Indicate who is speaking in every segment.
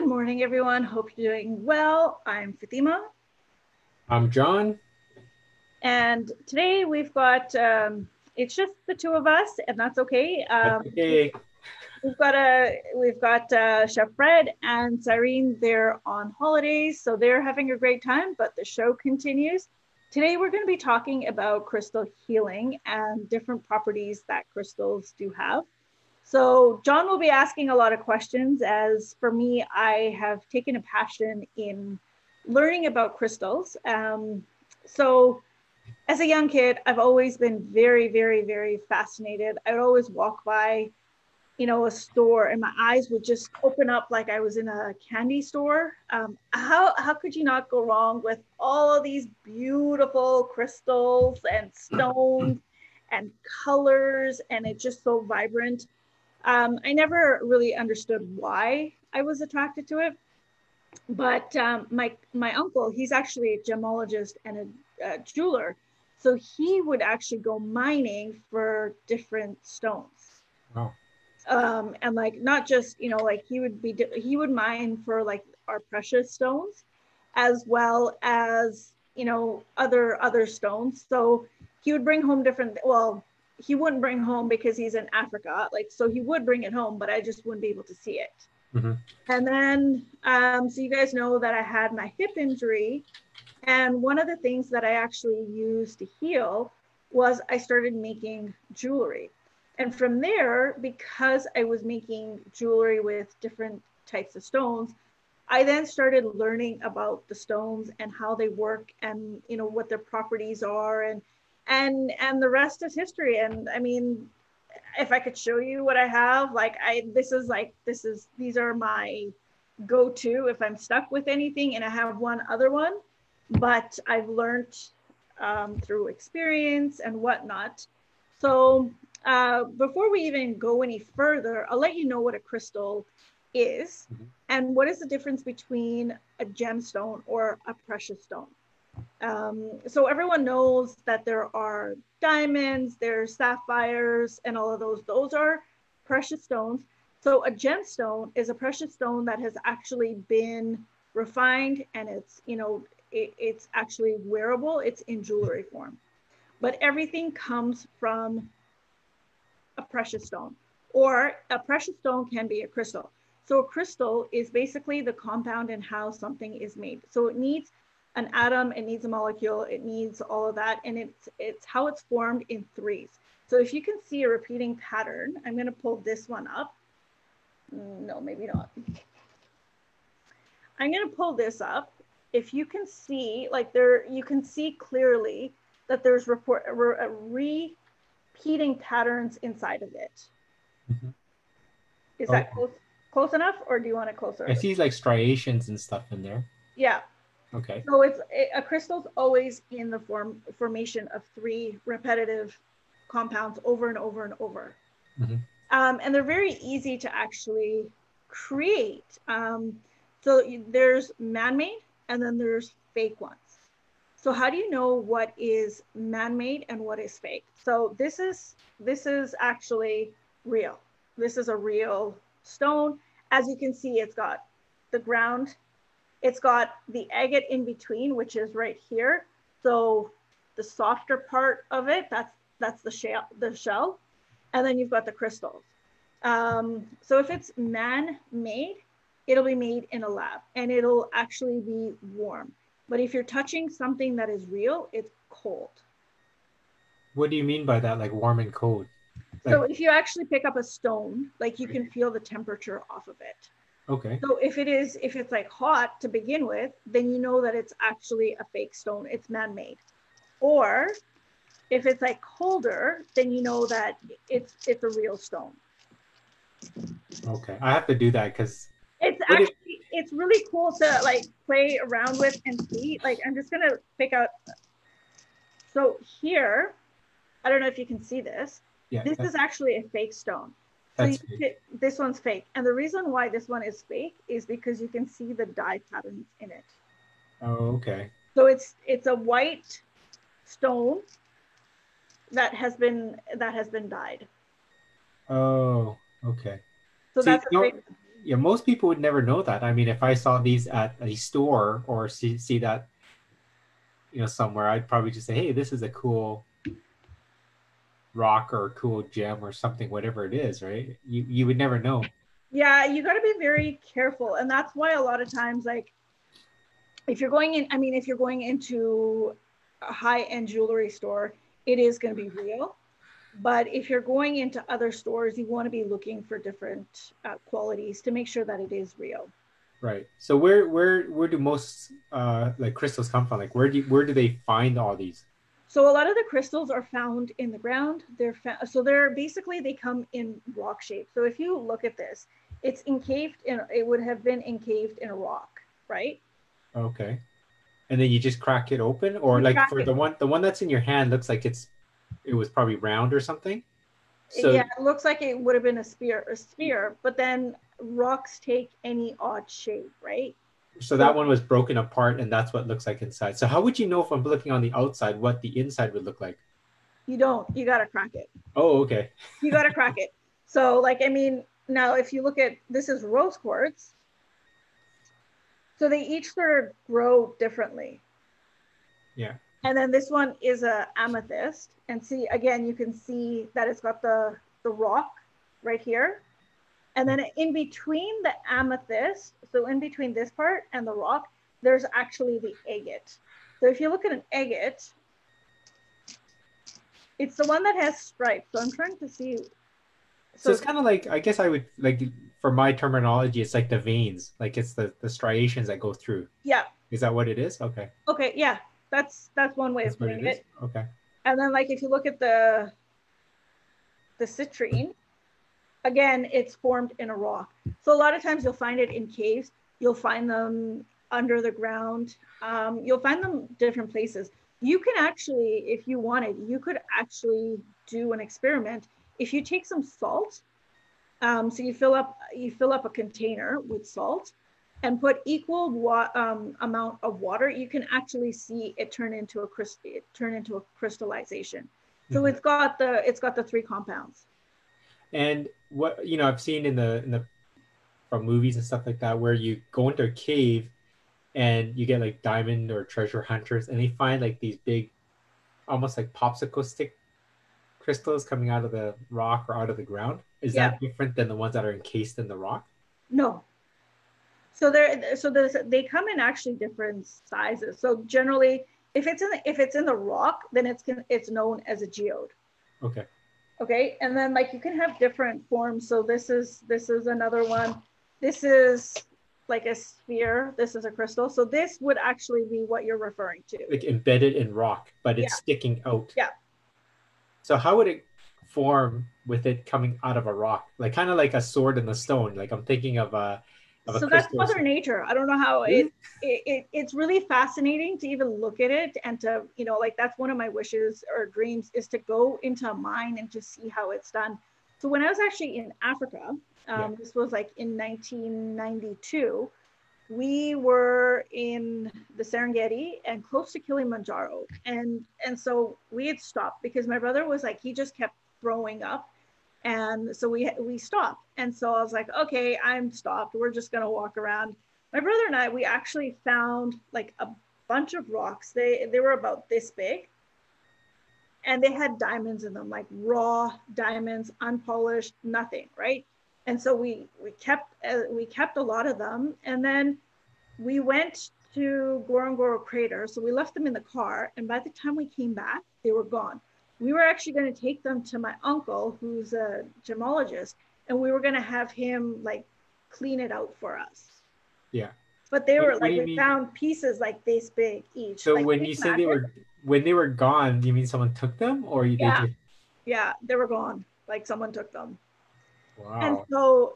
Speaker 1: Good morning, everyone. Hope you're doing well. I'm Fatima,
Speaker 2: I'm John.
Speaker 1: and today we've got it's just the two of us, and that's okay.
Speaker 2: That's okay.
Speaker 1: We've got Chef Fred and Cyrene. They're on holidays, so they're having a great time. But the show continues. Today we're going to be talking about crystal healing and different properties that crystals do have. So John will be asking a lot of questions. As for me, I have taken a passion in learning about crystals. So as a young kid, I've always been very, very, very fascinated. I would always walk by, a store, and my eyes would just open up like I was in a candy store. How could you not go wrong with all of these beautiful crystals and stones and colors, and it's just so vibrant. I never really understood why I was attracted to it, but my uncle, he's actually a gemologist and a jeweler, so he would actually go mining for different stones.
Speaker 2: Wow.
Speaker 1: And like not just like he would mine for like our precious stones, as well as other stones. So he would bring home different. Well, he wouldn't bring home because he's in Africa. Like so, he would bring it home, but I just wouldn't be able to see it.
Speaker 2: Hmm.
Speaker 1: And then, so you guys know that I had my hip injury, and one of the things that I actually used to heal was I started making jewelry. And from there, because I was making jewelry with different types of stones, I then started learning about the stones and how they work, and what their properties are, and the rest is history. And I mean, if I could show you what I have, like these are my go-to if I'm stuck with anything, and I have one other one, but I've learned through experience and whatnot. So before we even go any further, I'll let you know what a crystal is
Speaker 2: Hmm.
Speaker 1: and what is the difference between a gemstone or a precious stone. So everyone knows that there are diamonds, there's sapphires, and all of those. Those are precious stones. So a gemstone is a precious stone that has actually been refined, and it's actually wearable. It's in jewelry form. But everything comes from a precious stone, or a precious stone can be a crystal. So a crystal is basically the compound and how something is made. So it needs an atom, it needs a molecule, it needs all of that, and it's how it's formed in threes. So if you can see a repeating pattern, I'm going to pull this one up. No, maybe not. I'm going to pull this up. If you can see, like there, you can see clearly that there's repeating patterns inside of it.
Speaker 2: Hmm.
Speaker 1: Is
Speaker 2: Oh,
Speaker 1: that close enough, or do you want it
Speaker 2: I
Speaker 1: closer?
Speaker 2: see like striations and stuff in there.
Speaker 1: Yeah.
Speaker 2: Okay.
Speaker 1: So a crystal's always in the formation of three repetitive compounds over and over and over.
Speaker 2: Hmm.
Speaker 1: And they're very easy to actually create. So there's man-made, and then there's fake ones. So how do you know what is man-made and what is fake? So this is actually real. This is a real stone. As you can see, it's got the ground, it's got the agate in between, which is right here. So the softer part of it, that's the shell, and then you've got the crystals. So if it's man-made, it'll be made in a lab, and it'll actually be warm. But if you're touching something that is real, it's cold.
Speaker 2: What do you mean by that? Like warm and cold?
Speaker 1: So
Speaker 2: Like,
Speaker 1: if you actually pick up a stone, like you can feel the temperature off of it.
Speaker 2: okay.
Speaker 1: So if it's like hot to begin with, then you know that it's actually a fake stone. It's man-made. Or if it's like colder, then you know that it's a real stone.
Speaker 2: Okay. I have to do that because what if,
Speaker 1: It's really cool to like play around with and see. Like I'm just gonna pick out. So here, I don't know if you can see this.
Speaker 2: yeah,
Speaker 1: This is actually a fake stone. So
Speaker 2: that's fake.
Speaker 1: this one's fake, and the reason why this one is fake is because you can see the dye patterns in it.
Speaker 2: Oh, okay.
Speaker 1: So it's a white stone that has been dyed.
Speaker 2: Oh, okay.
Speaker 1: So
Speaker 2: See,
Speaker 1: that's a fake.
Speaker 2: yeah, most people would never know that. I mean, if I saw these at a store or see that, somewhere, I'd probably just say, hey, this is a cool rock or a cool gem or something, whatever it is, right? You would never know.
Speaker 1: Yeah, you got to be very careful. And that's why a lot of times, like, if you're going in, I mean, if you're going into a high-end jewelry store, it is going to be real. But if you're going into other stores, you want to be looking for different qualities to make sure that it is real.
Speaker 2: Right. So where do most like crystals come from? Like where do they find all these?
Speaker 1: So a lot of the crystals are found in the ground. So they're basically, they come in rock shape. So if you look at this, it's encaved in, it would have been encaved in a rock, right?
Speaker 2: Okay. And then you just crack it open, or
Speaker 1: You
Speaker 2: like
Speaker 1: crack
Speaker 2: for
Speaker 1: it.
Speaker 2: the one that's in your hand looks like it was probably round or something. So
Speaker 1: Yeah, it looks like it would have been a sphere, but then rocks take any odd shape, right?
Speaker 2: so
Speaker 1: So
Speaker 2: that one was broken apart and that's what it looks like inside. So how would you know if I'm looking on the outside what the inside would look like?
Speaker 1: you don't, you got to crack it.
Speaker 2: Oh, okay.
Speaker 1: You got to crack it. So like, I mean, now if you look at, this is rose quartz. So they each sort of grow differently.
Speaker 2: Yeah.
Speaker 1: And then this one is a amethyst. And see, again, you can see that it's got the rock right here. And then in between the amethyst, so in between this part and the rock, there's actually the agate. So if you look at an agate, it's the one that has stripes. So I'm trying to see.
Speaker 2: So it's kind of like, I guess I would like, for my terminology, it's like the veins, like it's the striations that go through.
Speaker 1: Yeah.
Speaker 2: Is that what it is? Okay.
Speaker 1: Okay. Yeah. That's one way
Speaker 2: That's
Speaker 1: of
Speaker 2: what it
Speaker 1: putting
Speaker 2: is.
Speaker 1: it.
Speaker 2: Okay.
Speaker 1: And then like if you look at the citrine, again, it's formed in a rock. So a lot of times you'll find it in caves. You'll find them under the ground. You'll find them different places. You can actually, if you wanted, you could actually do an experiment. If you take some salt, so you fill up a container with salt and put equal amount of water, you can actually see it turn into a crystallization. So
Speaker 2: Mhm.
Speaker 1: it's got the three compounds.
Speaker 2: And what I've seen in the from movies and stuff like that, where you go into a cave and you get like diamond or treasure hunters, and they find like these big, almost like popsicle stick crystals coming out of the rock or out of the ground. Is
Speaker 1: Yeah.
Speaker 2: that different than the ones that are encased in the rock?
Speaker 1: No. They come in actually different sizes. So generally, if it's in the rock, then it's known as a geode.
Speaker 2: Okay.
Speaker 1: Okay, and then like you can have different forms. So this is another one. This is like a sphere. This is a crystal. So this would actually be what you're referring to.
Speaker 2: Like embedded in rock, but
Speaker 1: Yeah.
Speaker 2: it's sticking out.
Speaker 1: Yeah.
Speaker 2: So how would it form with it coming out of a rock? Like kind of like a sword in the stone. Like I'm thinking of a
Speaker 1: So that's
Speaker 2: crystal.
Speaker 1: Mother Nature. I don't know how
Speaker 2: Really?
Speaker 1: it's really fascinating to even look at it and to, like that's one of my wishes or dreams is to go into a mine and just see how it's done. So when I was actually in Africa, this was like in 1992, we were in the Serengeti and close to Kilimanjaro. And so we had stopped because my brother was like, he just kept throwing up. And so we stopped. And so I was like, okay, I'm stopped. We're just gonna walk around. My brother and I, we actually found like a bunch of rocks. They were about this big and they had diamonds in them, like raw diamonds, unpolished, nothing, right? And so we kept a lot of them, and then we went to Ngorongoro Crater. So we left them in the car, and by the time we came back, they were gone. We were actually going to take them to my uncle, who's a gemologist, and we were going to have him like clean it out for us.
Speaker 2: Yeah.
Speaker 1: But they were
Speaker 2: What
Speaker 1: like,
Speaker 2: do you
Speaker 1: we
Speaker 2: mean?
Speaker 1: found pieces like this big each.
Speaker 2: So
Speaker 1: Like,
Speaker 2: when
Speaker 1: can
Speaker 2: you
Speaker 1: you
Speaker 2: say
Speaker 1: imagine?
Speaker 2: when they were gone, do you mean someone took them or they
Speaker 1: Yeah,
Speaker 2: just
Speaker 1: yeah, they were gone. Like someone took them. And
Speaker 2: wow.
Speaker 1: so,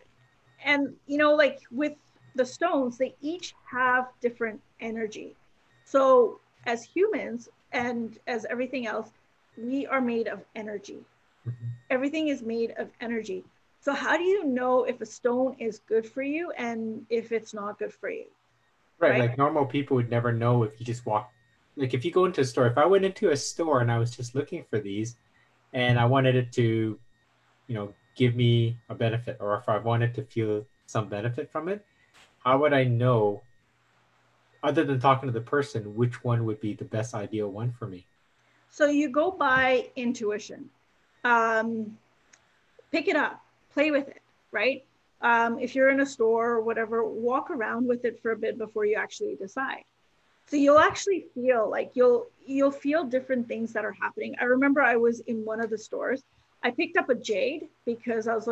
Speaker 1: and like with the stones, they each have different energy. So as humans and as everything else, we are made of energy.
Speaker 2: Mhm.
Speaker 1: Everything is made of energy. So how do you know if a stone is good for you and if it's not good for you?
Speaker 2: Right,
Speaker 1: Right?
Speaker 2: like normal people would never know if you just walk. Like if you go into a store, if I went into a store and I was just looking for these and I wanted it to, give me a benefit, or if I wanted to feel some benefit from it, how would I know, other than talking to the person, which one would be the best ideal one for me?
Speaker 1: So you go by intuition. Um, Pick it up, play with it, right? If you're in a store or whatever, walk around with it for a bit before you actually decide. So you'll actually feel like you'll feel different things that are happening. I remember I was in one of the stores. I picked up a jade because I was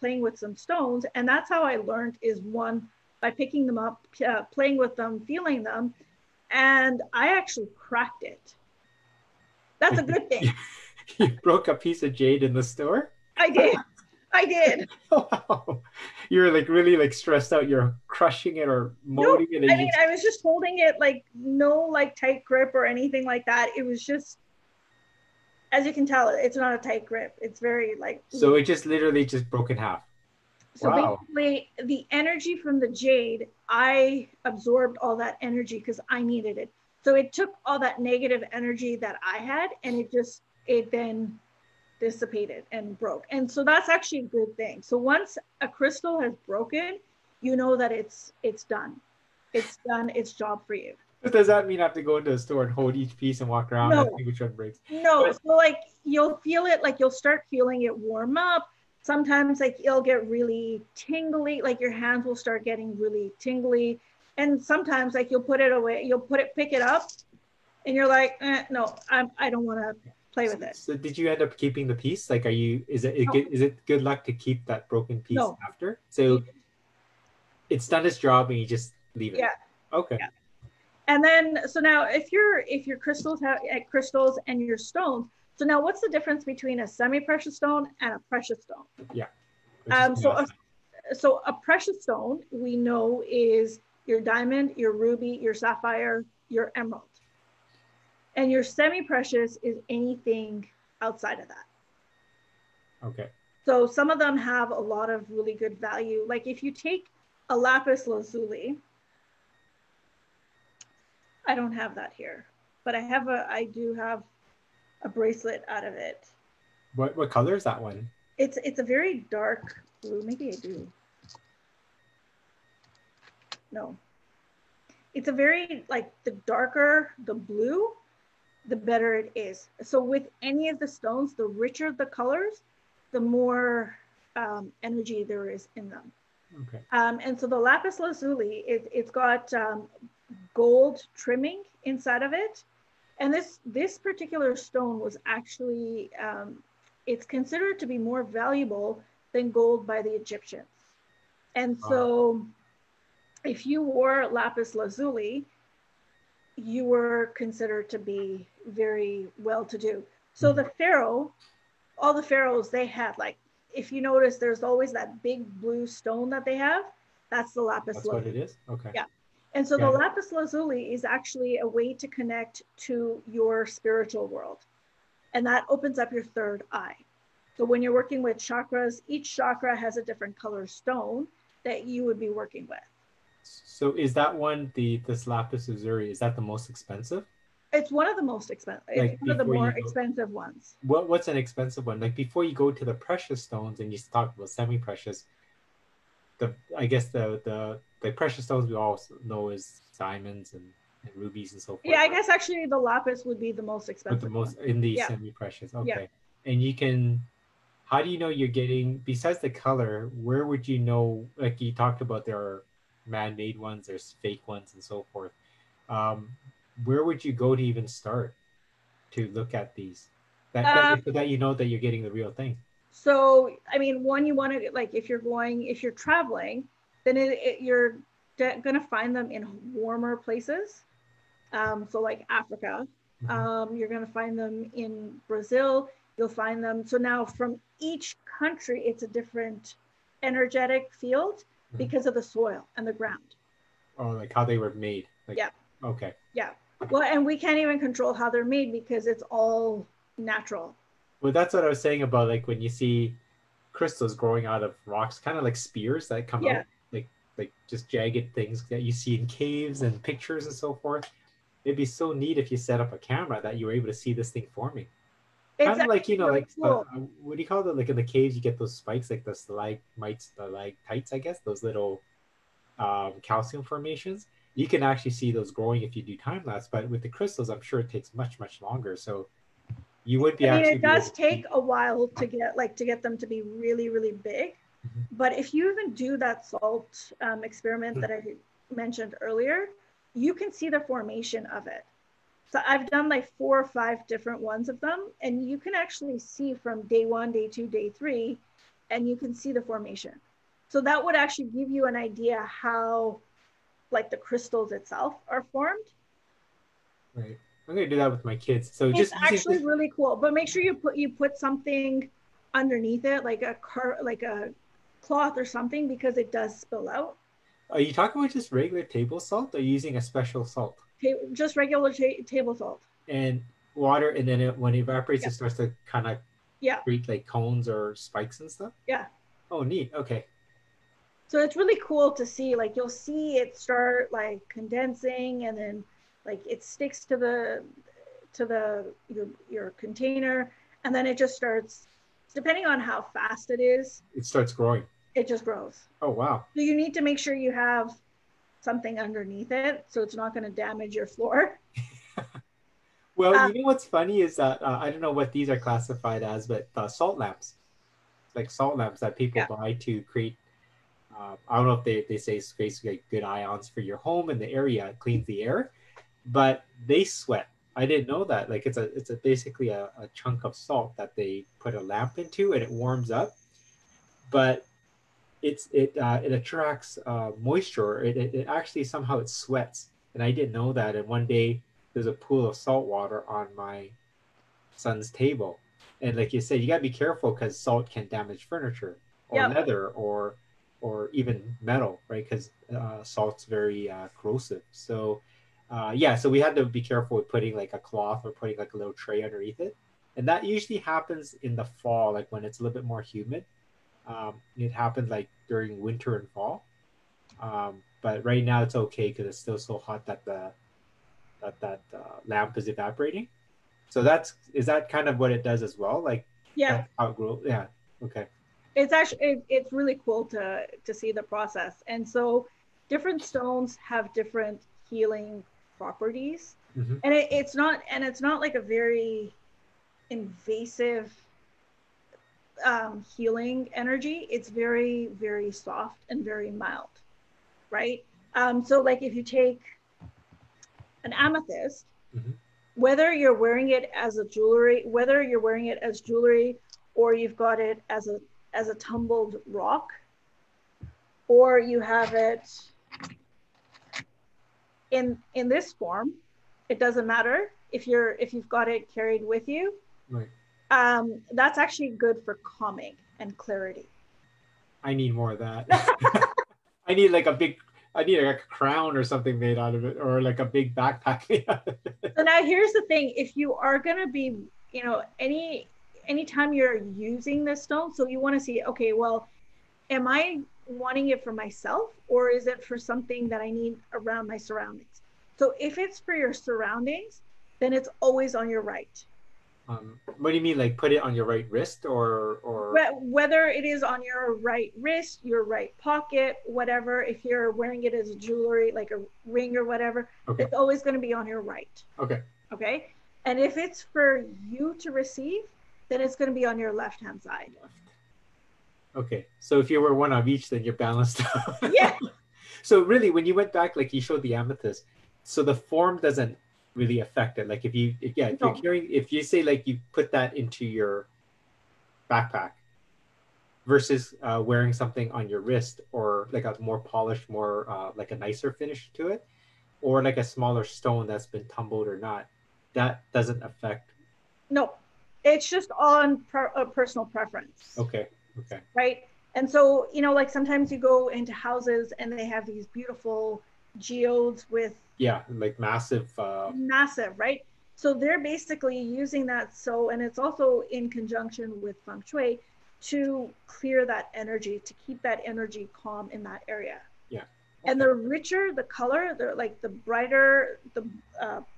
Speaker 1: playing with some stones, and that's how I learned is one by picking them up, playing with them, feeling them, and I actually cracked it. That's a good thing.
Speaker 2: You broke a piece of jade in the store?
Speaker 1: I did. I did.
Speaker 2: Wow. You're like really like stressed out. You're crushing it or
Speaker 1: No,
Speaker 2: molding it, and
Speaker 1: I
Speaker 2: you
Speaker 1: mean,
Speaker 2: just
Speaker 1: I was just holding it like no like tight grip or anything like that. It was just, as you can tell, it's not a tight grip. It's very like
Speaker 2: so
Speaker 1: loose.
Speaker 2: it just literally just broke in half.
Speaker 1: So
Speaker 2: Wow.
Speaker 1: basically, the energy from the jade, I absorbed all that energy because I needed it. So it took all that negative energy that I had, and it then dissipated and broke. And so that's actually a good thing. So once a crystal has broken, you know that it's done. It's done its job for you.
Speaker 2: Does that mean I have to go into a store and hold each piece and walk around and
Speaker 1: No,
Speaker 2: see which one breaks?
Speaker 1: no.
Speaker 2: But
Speaker 1: So like you'll feel it, like you'll start feeling it warm up. Sometimes like it'll get really tingly, like your hands will start getting really tingly. And sometimes like you'll put it away, pick it up, and you're like, no, I don't want to play with it.
Speaker 2: so did you end up keeping the piece? Like, are you?
Speaker 1: No,
Speaker 2: Is it good luck to keep that broken piece
Speaker 1: no.
Speaker 2: after?
Speaker 1: You,
Speaker 2: So it's done its job, and you just leave it.
Speaker 1: yeah,
Speaker 2: Okay.
Speaker 1: yeah. And then so now if your crystals and your stones, so now what's the difference between a semi-precious stone and a precious stone?
Speaker 2: Yeah. Which is
Speaker 1: So a precious stone we know is your diamond, your ruby, your sapphire, your emerald. And your semi-precious is anything outside of that.
Speaker 2: okay.
Speaker 1: So some of them have a lot of really good value. Like if you take a lapis lazuli, I don't have that here, but I do have a bracelet out of it.
Speaker 2: What color is that one?
Speaker 1: It's a very dark blue. Maybe I do. No. It's a very like the darker the blue, the better it is. So with any of the stones, the richer the colors, the more energy there is in them.
Speaker 2: Okay.
Speaker 1: And so the lapis lazuli, it's got gold trimming inside of it. And this particular stone was actually, it's considered to be more valuable than gold by the Egyptians. And so if you wore lapis lazuli, you were considered to be very well-to-do. So the pharaoh, all the pharaohs, they had like, if you notice, there's always that big blue stone that they have. That's the lapis lazuli.
Speaker 2: That's what it is? Okay.
Speaker 1: Yeah. And so the lapis lazuli is actually a way to connect to your spiritual world. And that opens up your third eye. So when you're working with chakras, each chakra has a different color stone that you would be working with.
Speaker 2: So is that one, this lapis lazuli, is that the most expensive?
Speaker 1: It's one of the most expensive.
Speaker 2: Like
Speaker 1: it's one of the more
Speaker 2: go,
Speaker 1: expensive ones.
Speaker 2: What's an expensive one? Like before you go to the precious stones and you talk about semi-precious, I guess the precious stones we all know is diamonds and rubies and so forth.
Speaker 1: Yeah, I guess actually the lapis would be the most expensive.
Speaker 2: But the most in the semi-precious. Okay.
Speaker 1: Yeah.
Speaker 2: And you can, how do you know you're getting, besides the color, where would you know, like you talked about there are man-made ones, there's fake ones and so forth. Where would you go to even start to look at these? That you know that you're getting the real thing.
Speaker 1: So, I mean, one, you want to, like, if you're traveling, then you're going to find them in warmer places. So like Africa, you're going to find them in Brazil. You'll find them. So now from each country, it's a different energetic field because of the soil and the ground.
Speaker 2: Oh, like how they were made. Like,
Speaker 1: yeah.
Speaker 2: Okay.
Speaker 1: Yeah. Well, and we can't even control how they're made because it's all natural.
Speaker 2: Well, that's what I was saying about like when you see crystals growing out of rocks, kind of like spears that come out, like just jagged things that you see in caves and pictures and so forth. It'd be so neat if you set up a camera that you were able to see this thing forming.
Speaker 1: It's
Speaker 2: Kind of like,
Speaker 1: actually really
Speaker 2: like
Speaker 1: cool.
Speaker 2: what do you call it? Like in the caves, you get those spikes, like the stalagmites, stalactites, I guess, those little calcium formations. You can actually see those growing if you do time lapse, but with the crystals, I'm sure it takes much, much longer. So you would be
Speaker 1: I mean,
Speaker 2: actually
Speaker 1: it
Speaker 2: be
Speaker 1: does
Speaker 2: able to
Speaker 1: take
Speaker 2: see.
Speaker 1: a while to get them to be really, really big. But if you even do that salt experiment that I mentioned earlier, you can see the formation of it. So I've done like 4 or 5 different ones of them, and you can actually see from day 1, day 2, day 3, and you can see the formation. So that would actually give you an idea how like the crystals itself are formed.
Speaker 2: Right. I'm gonna do that with my kids. So
Speaker 1: It's
Speaker 2: just using
Speaker 1: actually
Speaker 2: this.
Speaker 1: really cool, but make sure you put something underneath it, like a cloth or something, because it does spill out.
Speaker 2: Are you talking about just regular table salt, or using a special salt
Speaker 1: Just regular table salt.
Speaker 2: and water, and then when it evaporates,
Speaker 1: Yeah,
Speaker 2: it starts to kind of
Speaker 1: yeah,
Speaker 2: create like cones or spikes and stuff?
Speaker 1: yeah.
Speaker 2: Oh, neat. Okay.
Speaker 1: So it's really cool to see. Like you'll see it start like condensing, and then like it sticks to your container, and then it just starts. Depending on how fast it is,
Speaker 2: It starts growing.
Speaker 1: it just grows.
Speaker 2: Oh, wow.
Speaker 1: So you need to make sure you have something underneath it so it's not going to damage your floor.
Speaker 2: Well,
Speaker 1: Uh,
Speaker 2: you know what's funny is that I don't know what these are classified as, but salt lamps, like salt lamps that people
Speaker 1: yeah.
Speaker 2: buy to create. I don't know if they say it's basically like good ions for your home and the area, it cleans the air, but they sweat. I didn't know that. Like it's basically a chunk of salt that they put a lamp into and it warms up, but it attracts moisture. It actually somehow it sweats, and I didn't know that. And one day there's a pool of salt water on my son's table, and like you said, you gotta be careful because salt can damage furniture or
Speaker 1: Yep.
Speaker 2: leather or even metal, right? Because salt's very corrosive. So yeah, so we had to be careful with putting like a cloth or putting like a little tray underneath it, and that usually happens in the fall, like when it's a little bit more humid. It happens like during winter and fall. But right now it's okay because it's still so hot that the lamp is evaporating. So is that kind of what it does as well? Like
Speaker 1: Yeah.
Speaker 2: that's how it grows. Yeah. Okay.
Speaker 1: It's really cool to see the process. And so different stones have different healing properties.
Speaker 2: Hmm.
Speaker 1: And it's not like a very invasive healing energy. It's very, very soft and very mild, right? So like if you take an amethyst,
Speaker 2: Hmm.
Speaker 1: whether you're wearing it as jewelry, or you've got it as a tumbled rock, or you have it in this form, it doesn't matter if you've got it carried with you.
Speaker 2: Right.
Speaker 1: That's actually good for calming and clarity.
Speaker 2: I need more of that. I need like a big. I need like a crown or something made out of it, or like a big backpack made out of it.
Speaker 1: So now here's the thing: if you are going to be, anytime you're using this stone, so you want to see, okay, well, am I wanting it for myself, or is it for something that I need around my surroundings? So if it's for your surroundings, then it's always on your right.
Speaker 2: What do you mean? Like put it on your right wrist or?
Speaker 1: Whether it is on your right wrist, your right pocket, whatever, if you're wearing it as jewelry, like a ring or whatever,
Speaker 2: Okay.
Speaker 1: it's always going to be on your right.
Speaker 2: Okay.
Speaker 1: Okay. And if it's for you to receive, then it's going to be on your left hand side.
Speaker 2: Okay. So if you were one of each, then you're balanced out.
Speaker 1: Yeah.
Speaker 2: So really, when you went back, like you showed the amethyst, so the form doesn't really affect it. Like if you're
Speaker 1: No,
Speaker 2: carrying, if you say like you put that into your backpack versus wearing something on your wrist or like a more polished, more like a nicer finish to it, or like a smaller stone that's been tumbled or not, that doesn't affect.
Speaker 1: no, it's just on personal preference,
Speaker 2: Okay. Okay.
Speaker 1: right? And so, like sometimes you go into houses and they have these beautiful geodes with
Speaker 2: Yeah, like massive.
Speaker 1: massive, right? So they're basically using that. So, and it's also in conjunction with feng shui to clear that energy, to keep that energy calm in that area.
Speaker 2: Yeah.
Speaker 1: And
Speaker 2: Okay.
Speaker 1: the richer the color, the brighter the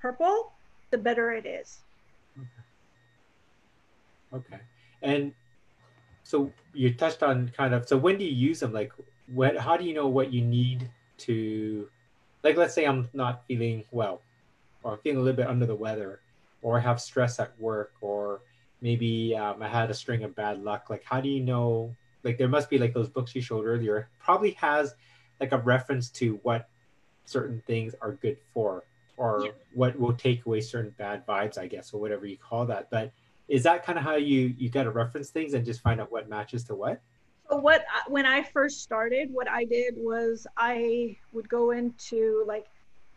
Speaker 1: purple, the better it is.
Speaker 2: Okay. And so you touched on kind of, so when do you use them? Like what, how do you know what you need to, like, let's say I'm not feeling well, or I'm feeling a little bit under the weather, or I have stress at work, or maybe I had a string of bad luck. Like, how do you know? Like, there must be like those books you showed earlier, probably has like a reference to what certain things are good for,
Speaker 1: Yeah.
Speaker 2: or what will take away certain bad vibes, I guess, or whatever you call that. But is that kind of how you got to reference things and just find out what matches to what?
Speaker 1: So when I first started, what I did was I would go into like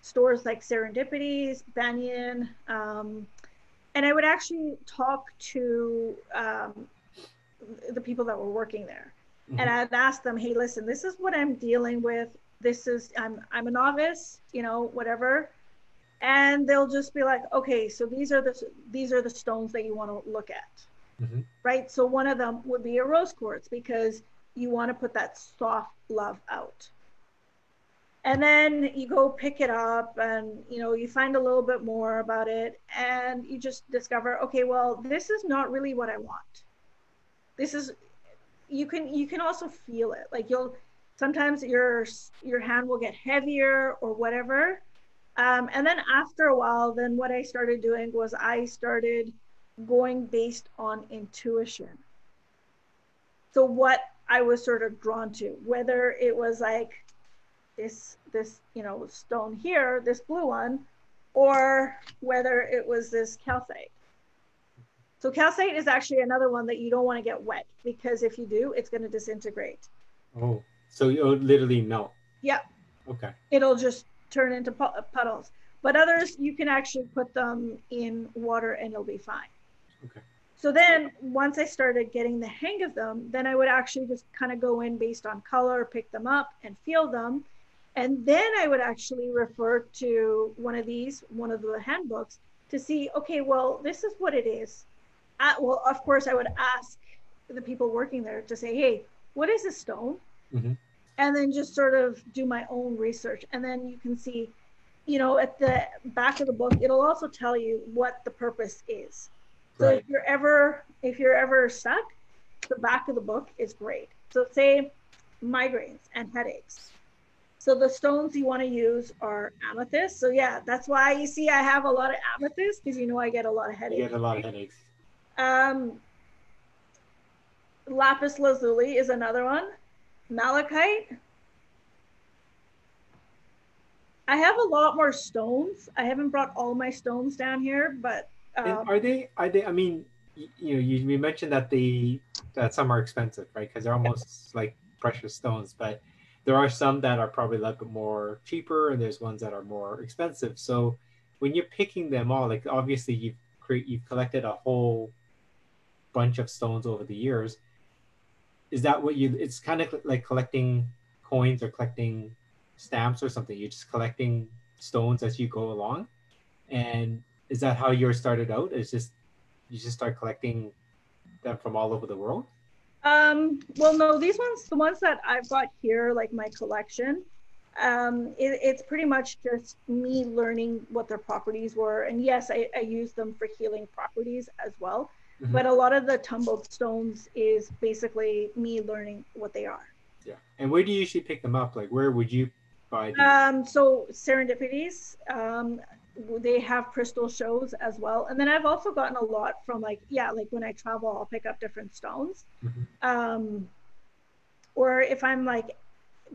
Speaker 1: stores like Serendipities, Banyan, and I would actually talk to the people that were working there, and
Speaker 2: Mm-hmm.
Speaker 1: I'd ask them, "Hey, listen, this is what I'm dealing with. This is I'm a novice, you know, whatever." And they'll just be like, "Okay, so these are the stones that you want to look at."
Speaker 2: Mm-hmm.
Speaker 1: Right? So one of them would be a rose quartz because you want to put that soft love out. And then you go pick it up and you know you find a little bit more about it and you just discover, okay, well, this is not really what I want. This is you can also feel it. Like you'll sometimes your hand will get heavier or whatever. And then after a while, then what I started doing was I started going based on intuition. So what I was sort of drawn to, whether it was like this you know stone here, this blue one, or whether it was this calcite. So calcite is actually another one that you don't want to get wet because if you do, it's going to disintegrate.
Speaker 2: Oh, so you literally melt.
Speaker 1: Yeah,
Speaker 2: Okay.
Speaker 1: it'll just turn into puddles. But others, you can actually put them in water and it'll be fine.
Speaker 2: Okay.
Speaker 1: So then once I started getting the hang of them, then I would actually just kind of go in based on color, pick them up and feel them. And then I would actually refer to one of the handbooks to see, okay, well, this is what it is. Well, of course, I would ask the people working there to say, hey, what is a stone?
Speaker 2: Mm-hmm.
Speaker 1: And then just sort of do my own research. And then you can see, you know, at the back of the book, it'll also tell you what the purpose is. So
Speaker 2: Right.
Speaker 1: if you're ever stuck, the back of the book is great. So say migraines and headaches. So the stones you want to use are amethyst. So yeah, that's why you see I have a lot of amethyst because you know I get a lot of
Speaker 2: You get
Speaker 1: headaches,
Speaker 2: a lot of
Speaker 1: right?
Speaker 2: headaches.
Speaker 1: Um, lapis lazuli is another one. Malachite. I have a lot more stones. I haven't brought all my stones down here, but
Speaker 2: And are they, I mean, you know, you mentioned that that some are expensive, right? Because they're almost like precious stones, but there are some that are probably a little bit more cheaper, and there's ones that are more expensive. So when you're picking them all, like obviously you've collected a whole bunch of stones over the years. Is that what you? It's kind of like collecting coins or collecting stamps or something. You're just collecting stones as you go along. And is that how yours started out? It's just you just start collecting them from all over the world?
Speaker 1: well, no, these ones, the ones that I've got here, like my collection, it's pretty much just me learning what their properties were. And yes, I use them for healing properties as well.
Speaker 2: Mm-hmm.
Speaker 1: But a lot of the tumbled stones is basically me learning what they are.
Speaker 2: Yeah. And where do you usually pick them up? Like where would you buy these?
Speaker 1: So Serendipities, they have crystal shows as well. And then I've also gotten a lot from like, yeah, like when I travel, I'll pick up different stones.
Speaker 2: Mm-hmm.
Speaker 1: Um, or if I'm like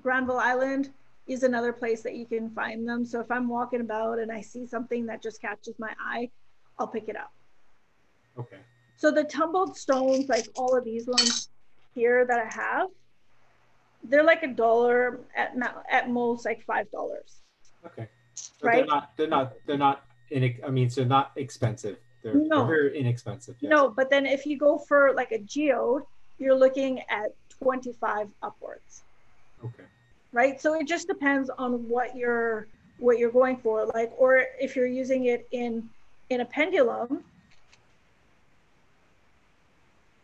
Speaker 1: Granville Island is another place that you can find them. So if I'm walking about and I see something that just catches my eye, I'll pick it up.
Speaker 2: Okay.
Speaker 1: So the tumbled stones, like all of these ones here that I have, they're like $1 at most like $5,
Speaker 2: Okay. So
Speaker 1: right?
Speaker 2: they're not I mean, so not expensive. They're
Speaker 1: No,
Speaker 2: very inexpensive. Yes.
Speaker 1: no. But then if you go for like a geode, you're looking at 25 upwards,
Speaker 2: Okay.
Speaker 1: right? So it just depends on what you're going for, like, or if you're using it in a pendulum,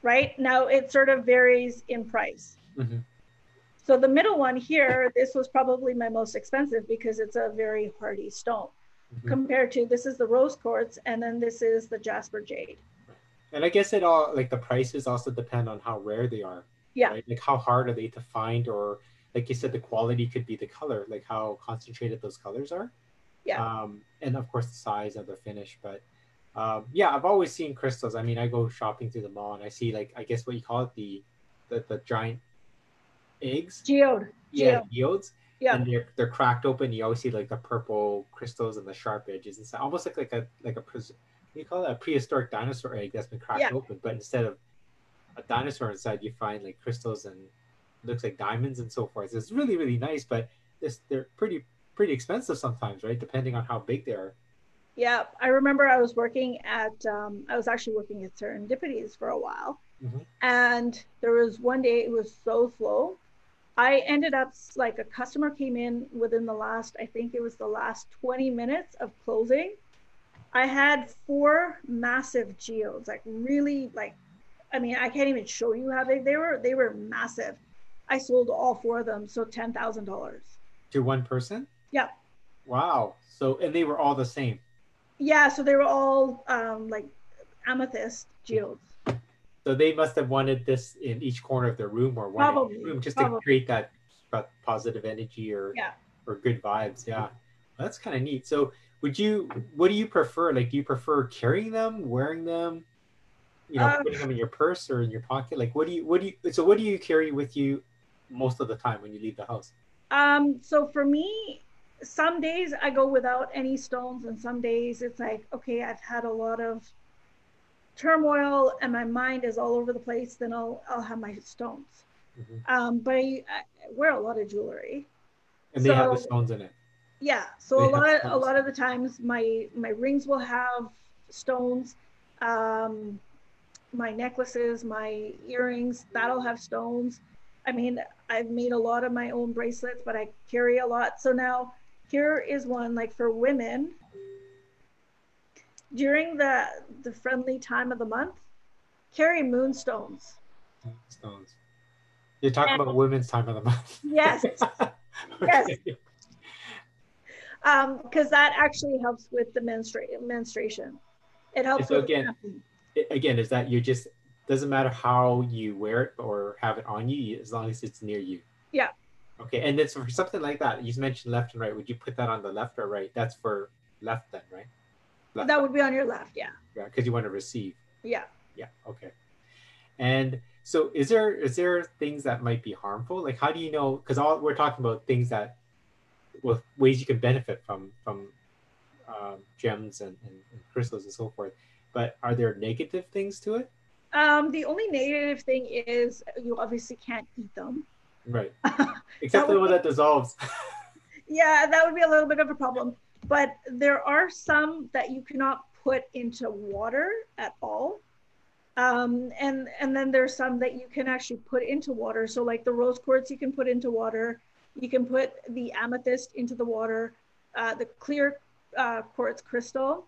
Speaker 1: right? Now it sort of varies in price.
Speaker 2: Mm-hmm.
Speaker 1: So the middle one here, this was probably my most expensive because it's a very hardy stone
Speaker 2: Mm-hmm.
Speaker 1: compared to this is the rose quartz and then this is the jasper jade.
Speaker 2: And I guess it all like the prices also depend on how rare they are,
Speaker 1: Yeah,
Speaker 2: right? Like how hard are they to find, or like you said, the quality could be the color, like how concentrated those colors are.
Speaker 1: yeah.
Speaker 2: And of course the size of the finish. But yeah, I've always seen crystals. I mean, I go shopping through the mall and I see like I guess what you call it, the giant eggs.
Speaker 1: Geode,
Speaker 2: Yeah,
Speaker 1: geode.
Speaker 2: geodes.
Speaker 1: Yeah,
Speaker 2: And they're cracked open. You always see like the purple crystals and the sharp edges and stuff. Almost like a what do you call it? A prehistoric dinosaur egg that's been cracked
Speaker 1: yeah.
Speaker 2: open. But instead of a dinosaur inside, you find like crystals and looks like diamonds and so forth. It's really really nice, but they're pretty expensive sometimes, right? Depending on how big they are.
Speaker 1: Yeah, I remember I was working at, I was actually working at Serendipities for a while.
Speaker 2: Hmm.
Speaker 1: And there was one day it was so slow. I ended up like a customer came in within the last, I think it was the last 20 minutes of closing. I had four massive geodes, like really like, I mean, I can't even show you how big they were. They were massive. I sold all four of them, so $10,000.
Speaker 2: To one person.
Speaker 1: Yeah.
Speaker 2: Wow. So and they were all the same.
Speaker 1: Yeah, so they were all like amethyst geodes.
Speaker 2: So they must have wanted this in each corner of their room or one in each
Speaker 1: Probably,
Speaker 2: room just to
Speaker 1: probably.
Speaker 2: create that positive energy
Speaker 1: Yeah.
Speaker 2: or good vibes. Yeah, well, that's kind of neat. So what do you prefer? Like, do you prefer carrying them, wearing them,
Speaker 1: Uh,
Speaker 2: putting them in your purse or in your pocket? Like, what do you carry with you most of the time when you leave the house?
Speaker 1: so for me, some days I go without any stones, and some days it's like, okay, I've had a lot of turmoil and my mind is all over the place, then I'll have my stones.
Speaker 2: Hmm.
Speaker 1: But I wear a lot of jewelry,
Speaker 2: And they have the
Speaker 1: so
Speaker 2: stones in it.
Speaker 1: yeah. So
Speaker 2: They have
Speaker 1: a
Speaker 2: stones.
Speaker 1: lot of the times my rings will have stones. Um, my necklaces, my earrings, that'll have stones. I mean, I've made a lot of my own bracelets, but I carry a lot. So now here is one like for women during the friendly time of the month, carry moonstones.
Speaker 2: Stones. You're talking
Speaker 1: And
Speaker 2: about women's time of the month.
Speaker 1: yes, yes,
Speaker 2: Okay.
Speaker 1: because that actually helps with the menstruation. It
Speaker 2: And
Speaker 1: helps
Speaker 2: so
Speaker 1: with
Speaker 2: again,
Speaker 1: cramping.
Speaker 2: is that you just doesn't matter how you wear it or have it on you as long as it's near you.
Speaker 1: Yeah,
Speaker 2: Okay, and then so for something like that, you mentioned left and right. Would you put that on the left or right? That's for left then, right? Left,
Speaker 1: that would be on your left. Yeah,
Speaker 2: yeah, because you want to receive.
Speaker 1: yeah.
Speaker 2: Yeah, okay. And so is there things that might be harmful? Like how do you know? Because all we're talking about things that well ways you can benefit from gems and crystals and so forth. But are there negative things to it?
Speaker 1: The only negative thing is you obviously can't eat them.
Speaker 2: Right. Except
Speaker 1: That
Speaker 2: for the
Speaker 1: would
Speaker 2: one
Speaker 1: be,
Speaker 2: that dissolves.
Speaker 1: yeah, that would be a little bit of a problem. But there are some that you cannot put into water at all. And then there's some that you can actually put into water. So like the rose quartz, you can put into water. You can put the amethyst into the water. The clear quartz crystal.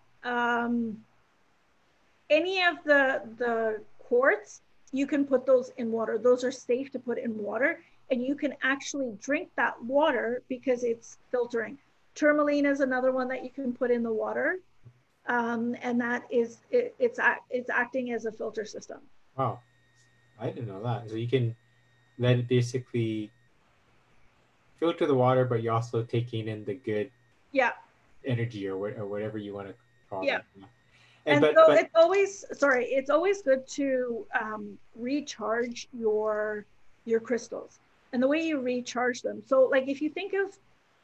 Speaker 1: Any of the quartz, you can put those in water. Those are safe to put in water, and you can actually drink that water because it's filtering. Tourmaline is another one that you can put in the water, and that is it's acting as a filter system.
Speaker 2: Wow, I didn't know that. So you can let it basically filter the water, but you're also taking in the good
Speaker 1: Yeah,
Speaker 2: energy or whatever you want to call
Speaker 1: yeah.
Speaker 2: that. Yeah. And
Speaker 1: And
Speaker 2: but
Speaker 1: so
Speaker 2: but
Speaker 1: it's always good to recharge your crystals. And the way you recharge them. So like if you think of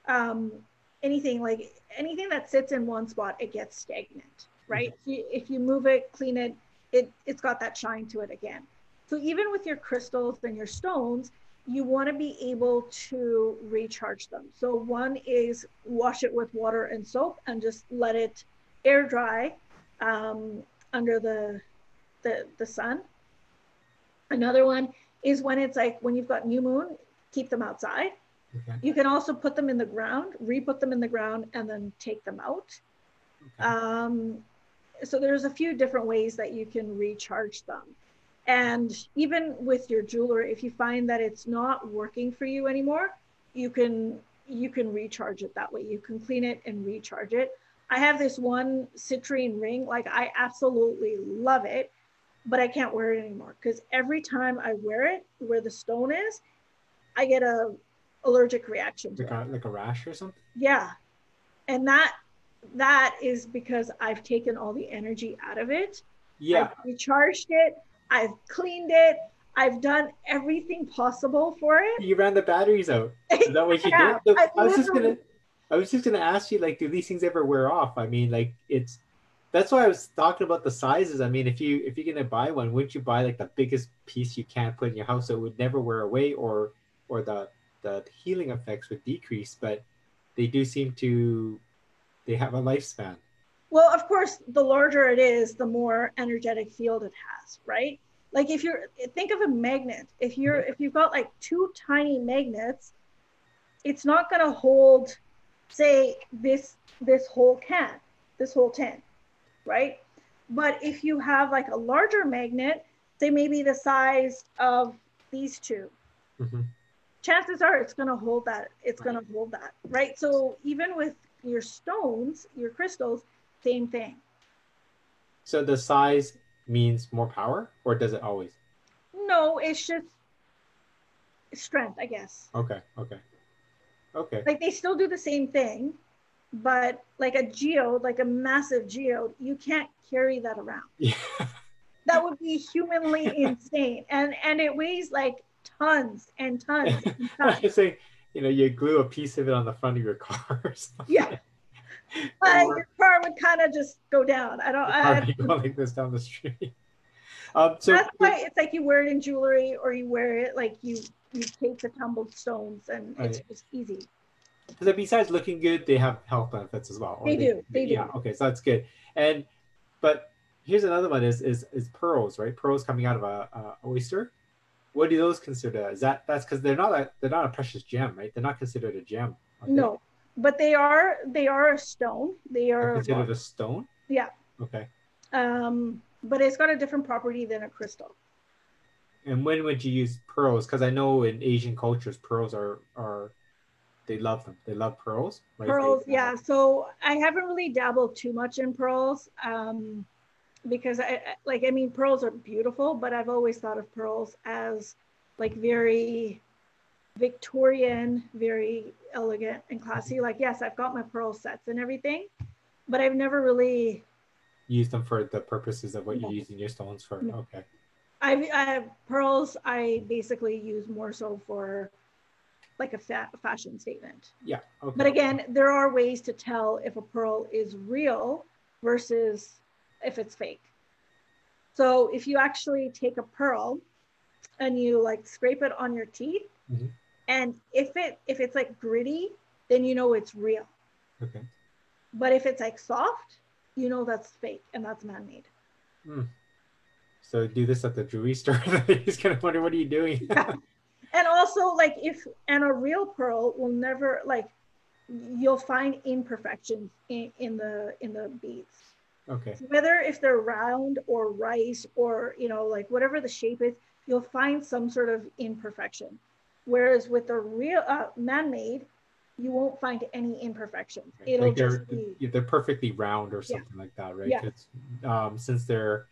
Speaker 1: um, anything like anything that sits in one spot, it gets stagnant, right? If you move it, clean it, it's got that shine to it again. So even with your crystals and your stones, you want to be able to recharge them. So one is wash it with water and soap and just let it air dry under the sun. Another one is when it's like when you've got new moon, keep them outside.
Speaker 2: okay,
Speaker 1: You can also put them in the ground, re-put them in the ground, and then take them out.
Speaker 2: okay,
Speaker 1: Um, so there's a few different ways that you can recharge them. And even with your jewelry, if you find that it's not working for you anymore, you can you can recharge it that way. You can clean it and recharge it. I have this one citrine ring, like I absolutely love it. but I can't wear it anymore because every time I wear it, where the stone is, I get a allergic reaction to it.
Speaker 2: Like a rash or something?
Speaker 1: Yeah. And that is because I've taken all the energy out of it. I've
Speaker 2: Yeah.
Speaker 1: recharged it. I've cleaned it. I've done everything possible for it.
Speaker 2: You ran the batteries out. Is that what you
Speaker 1: Yeah,
Speaker 2: did? Look,
Speaker 1: I
Speaker 2: was just gonna ask you, like, do these things ever wear off? I mean, like, it's that's why I was talking about the sizes. I mean, if you're gonna buy one, wouldn't you buy like the biggest piece you can put in your house so it would never wear away, or the healing effects would decrease? But they do seem to they have a lifespan.
Speaker 1: well, of course, the larger it is, the more energetic field it has, right? Like if you're think of a magnet, if you've got like two tiny magnets, it's not going to hold, say, this whole can, this whole tin, right? But if you have like a larger magnet, say maybe the size of these two,
Speaker 2: Mm-hmm.
Speaker 1: chances are it's going to hold that. It's going to hold that, right? So even with your stones, your crystals, same thing.
Speaker 2: So the size means more power, or does it always?
Speaker 1: No, it's just strength, I guess.
Speaker 2: Okay, okay, okay.
Speaker 1: Like they still do the same thing, but like a geode, like a massive geode, you can't carry that around.
Speaker 2: Yeah.
Speaker 1: That would be humanly insane, and it weighs like tons and tons and
Speaker 2: I
Speaker 1: tons.
Speaker 2: was saying, you glue a piece of it on the front of your car or
Speaker 1: Yeah,
Speaker 2: something. Or
Speaker 1: your car would kind of just go down. I don't.
Speaker 2: the car be going like this down the street. So
Speaker 1: That's why it's like you wear it in jewelry, or you wear it like you take the tumbled stones, and it's
Speaker 2: right.
Speaker 1: just easy.
Speaker 2: So besides looking good, they have health benefits as well. Or
Speaker 1: They do. They
Speaker 2: yeah,
Speaker 1: do.
Speaker 2: okay, so that's good. And but here's another one is pearls, right? Pearls coming out of a oyster. What do those consider? That's because they're not a precious gem, right? They're not considered a gem, are they?
Speaker 1: No, but they are a stone. They
Speaker 2: They're
Speaker 1: are a
Speaker 2: considered
Speaker 1: rock.
Speaker 2: a stone.
Speaker 1: Yeah.
Speaker 2: Okay.
Speaker 1: But it's got a different property than a crystal.
Speaker 2: And when would you use pearls? Because I know in Asian cultures, pearls are they love them. They love pearls, right?
Speaker 1: Pearls, yeah. So I haven't really dabbled too much in pearls, because I mean, pearls are beautiful, but I've always thought of pearls as like very Victorian, very elegant and classy. Like, yes, I've got my pearl sets and everything, but I've never really
Speaker 2: use them for the purposes of what you're
Speaker 1: no,
Speaker 2: using your stones for.
Speaker 1: no.
Speaker 2: Okay.
Speaker 1: I've pearls. I basically use more so for like a fashion statement.
Speaker 2: Yeah. Okay.
Speaker 1: But again, there are ways to tell if a pearl is real versus if it's fake. So if you actually take a pearl and you like scrape it on your teeth,
Speaker 2: mm-hmm.
Speaker 1: and if it's like gritty, then you know it's real.
Speaker 2: Okay.
Speaker 1: But if it's like soft, you know that's fake and that's man-made.
Speaker 2: So do this at the jewelry store. He's gonna wonder, what are you doing?
Speaker 1: Yeah. And also, like, a real pearl will never, like, you'll find imperfections in the beads.
Speaker 2: Okay.
Speaker 1: So whether if they're round or rice or like whatever the shape is, you'll find some sort of imperfection. Whereas with the real man-made, you won't find any imperfections. It'll
Speaker 2: like
Speaker 1: just be
Speaker 2: they're perfectly round or something like that, right?
Speaker 1: Yeah.
Speaker 2: Since they're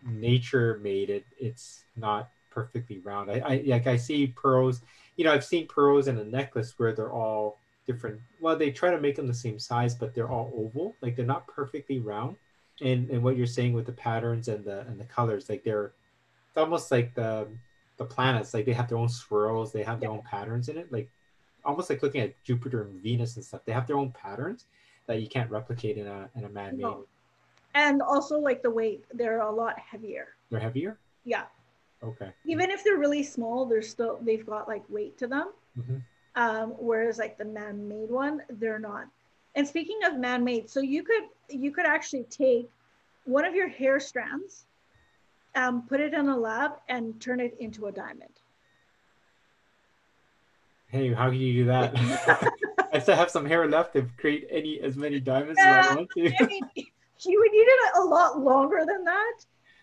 Speaker 2: nature made, it's not perfectly round. I see pearls. I've seen pearls in a necklace where they're all different. Well, they try to make them the same size, but they're all oval. Like they're not perfectly round. And what you're saying with the patterns and the colors, like it's almost like the planets. Like they have their own swirls. They have their own patterns in it. Like almost like looking at Jupiter and Venus and stuff. They have their own patterns that you can't replicate in a man-made.
Speaker 1: No. And also, like, the weight, they're a lot heavier.
Speaker 2: They're heavier?
Speaker 1: Yeah.
Speaker 2: Okay.
Speaker 1: Even if they're really small, they've got like weight to them.
Speaker 2: Mm-hmm.
Speaker 1: Whereas like the man-made one, they're not. And speaking of man-made, so you could actually take one of your hair strands, put it in a lab and turn it into a diamond.
Speaker 2: Hey, how can you do that? I still have some hair left to create as many diamonds as I want to.
Speaker 1: I mean, you would need it a lot longer than that.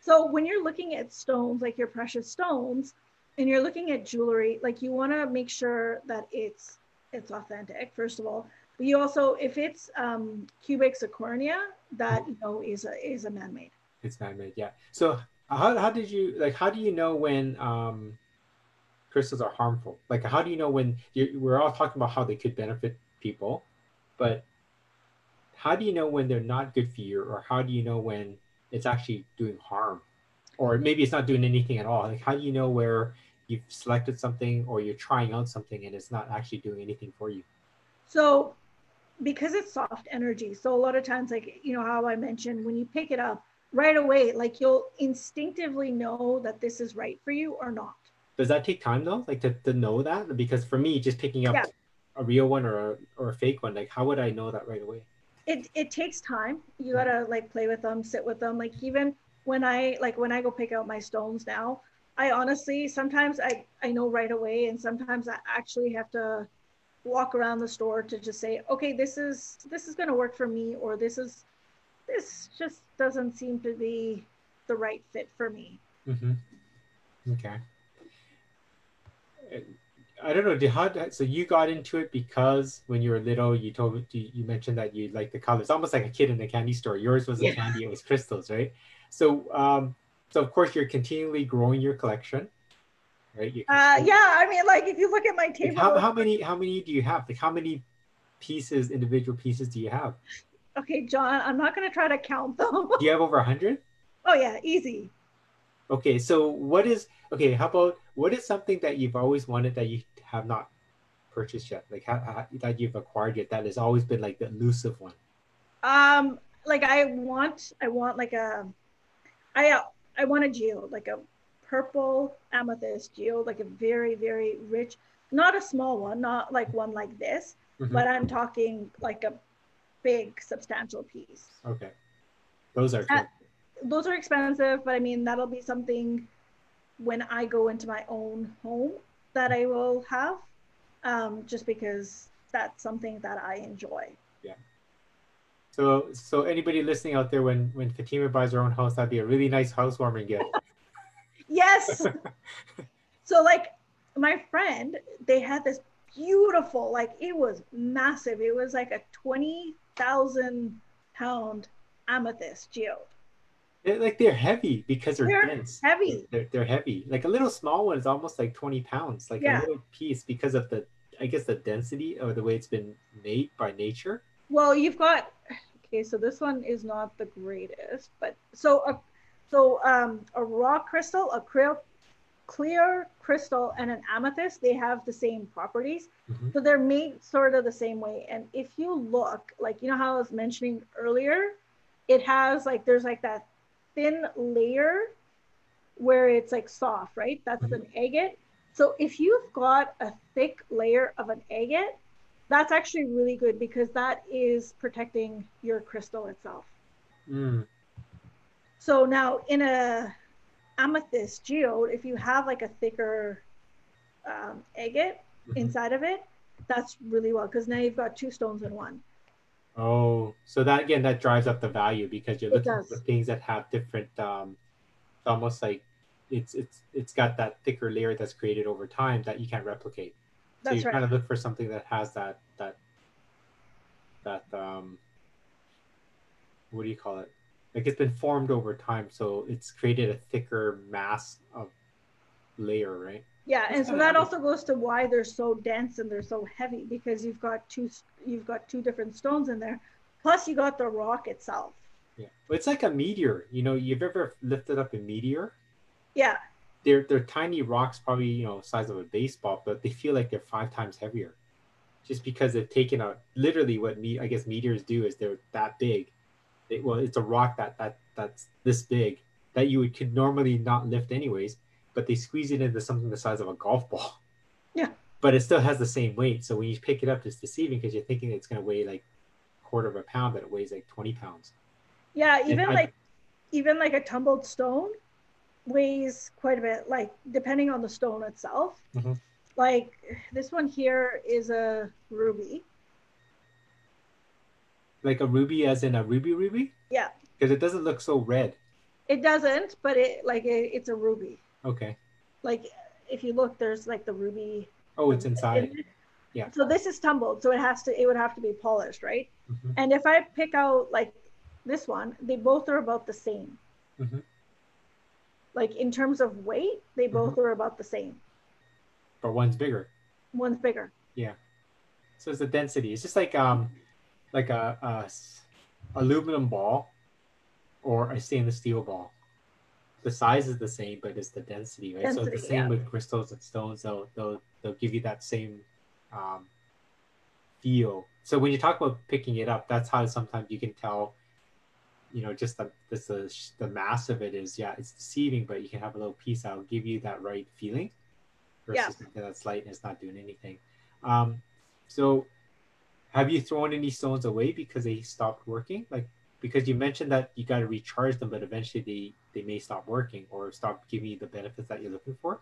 Speaker 1: So when you're looking at stones, like your precious stones, and you're looking at jewelry, like you want to make sure that it's authentic, first of all. But you also, if it's cubic zirconia, that is a man-made.
Speaker 2: It's man-made, yeah. So how did you like? How do you know when crystals are harmful? Like, how do you know when we're all talking about how they could benefit people, but how do you know when they're not good for you, or how do you know when it's actually doing harm, or maybe it's not doing anything at all? Like, how do you know where you've selected something or you're trying out something and it's not actually doing anything for you?
Speaker 1: So because it's soft energy, so a lot of times, like, you know how I mentioned, when you pick it up right away, like you'll instinctively know that this is right for you or not.
Speaker 2: Does that take time though, like to know that? Because for me, just picking up
Speaker 1: Yeah,
Speaker 2: a real one or a fake one, like how would I know that right away?
Speaker 1: it takes time. You gotta like play with them, sit with them. Like even when I go pick out my stones now, I honestly sometimes I know right away, and sometimes I actually have to walk around the store to just say, okay, this is going to work for me, or this just doesn't seem to be the right fit for me.
Speaker 2: Mm-hmm. Okay. I don't know. So you got into it because when you were little, you mentioned that you like the colors, almost like a kid in a candy store. Yours wasn't
Speaker 1: Yeah.
Speaker 2: candy; it was crystals, right? So, so of course you're continually growing your collection, right? You continue,
Speaker 1: Yeah, I mean, like if you look at my
Speaker 2: like
Speaker 1: table,
Speaker 2: how many do you have? Like how many individual pieces do you have?
Speaker 1: okay, John, I'm not going to try to count them.
Speaker 2: Do you have over 100?
Speaker 1: Oh yeah, easy.
Speaker 2: Okay, so okay? How about what is something that you've always wanted that you have not purchased yet? Like that you've acquired yet that has always been like the elusive one.
Speaker 1: Like I want like I I want a geode, like a purple amethyst geode, like a very, very rich, not a small one, not like one like this,
Speaker 2: Hmm.
Speaker 1: but I'm talking like a big, substantial piece.
Speaker 2: Okay, those are
Speaker 1: Uh,
Speaker 2: expensive.
Speaker 1: those are expensive, but I mean, that'll be something when I go into my own home that I will have, just because that's something that I enjoy.
Speaker 2: Yeah. So anybody listening out there, when Fatima buys her own house, that'd be a really nice housewarming gift.
Speaker 1: Yes. So like my friend, they had this beautiful, like it was massive. It was like a 20,000 pound amethyst geode.
Speaker 2: They're heavy because they're
Speaker 1: They're
Speaker 2: dense.
Speaker 1: heavy.
Speaker 2: They're heavy. Like a little small one is almost like 20 pounds. Like a
Speaker 1: Yeah.
Speaker 2: little piece because of the I guess the density or the way it's been made by nature.
Speaker 1: Well, you've got, okay, so this one is not the greatest, but a raw crystal, a clear crystal, and an amethyst, they have the same properties.
Speaker 2: Hmm.
Speaker 1: So they're made sort of the same way. And if you look, like, you know how I was mentioning earlier, it has like, there's like that thin layer where it's like soft, right? That's
Speaker 2: Hmm.
Speaker 1: an agate. So if you've got a thick layer of an agate, that's actually really good because that is protecting your crystal itself.
Speaker 2: Mm.
Speaker 1: So now in a amethyst geode, if you have like a thicker agate
Speaker 2: Hmm.
Speaker 1: inside of it, that's really well because now you've got two stones in one.
Speaker 2: Oh, so that again that drives up the value because you're
Speaker 1: It
Speaker 2: looking for
Speaker 1: does.
Speaker 2: things that have different almost like it's got that thicker layer that's created over time that you can't replicate. So
Speaker 1: That's
Speaker 2: you're trying
Speaker 1: right.
Speaker 2: to look for something that has that what do you call it? Like it's been formed over time, so it's created a thicker mass of layer, right?
Speaker 1: Yeah,
Speaker 2: That's
Speaker 1: and so
Speaker 2: kind of
Speaker 1: that
Speaker 2: neat.
Speaker 1: also goes to why they're so dense and they're so heavy because you've got two different stones in there. Plus you got the rock itself.
Speaker 2: Yeah, but it's like a meteor. You know, you've ever lifted up a meteor?
Speaker 1: Yeah,
Speaker 2: They're tiny rocks, probably size of a baseball, but they feel like they're 5 times heavier, just because they've taken out literally what I guess meteors do is they're that big. Well, it's a rock that's this big that could normally not lift anyways, but they squeeze it into something the size of a golf ball.
Speaker 1: yeah,
Speaker 2: But it still has the same weight. So when you pick it up, it's deceiving because you're thinking it's going to weigh like a quarter of a pound, but it weighs like 20 pounds.
Speaker 1: yeah.
Speaker 2: And I,
Speaker 1: Even like a tumbled stone weighs quite a bit. Like depending on the stone itself.
Speaker 2: Mhm.
Speaker 1: Like this one here is a ruby.
Speaker 2: Like a ruby, as in a ruby,
Speaker 1: Yeah,
Speaker 2: because it doesn't look so red.
Speaker 1: it doesn't, but it's a ruby.
Speaker 2: Okay.
Speaker 1: Like if you look, there's like
Speaker 2: Oh,
Speaker 1: the
Speaker 2: it's
Speaker 1: red in
Speaker 2: inside.
Speaker 1: it.
Speaker 2: Yeah.
Speaker 1: So this is tumbled, so it would have to be polished, right?
Speaker 2: Hmm.
Speaker 1: And if I pick out like this one, they both are about the same.
Speaker 2: Hmm.
Speaker 1: Like in terms of weight, they both are about the same.
Speaker 2: But one's bigger.
Speaker 1: One's bigger.
Speaker 2: Yeah. So it's the density. It's just like aluminum ball or a stainless steel ball. The size is the same, but it's the density, right? So it's the same with crystals and stones. They'll give you that same feel. So when you talk about picking it up, that's how sometimes you can tell, just the mass of it is, yeah, it's deceiving, but you can have a little piece that'll give you that right feeling versus something that's light and it's not doing anything. So have you thrown any stones away because they stopped working? Like, because you mentioned that you got to recharge them, but eventually they may stop working or stop giving you the benefits that you're looking for.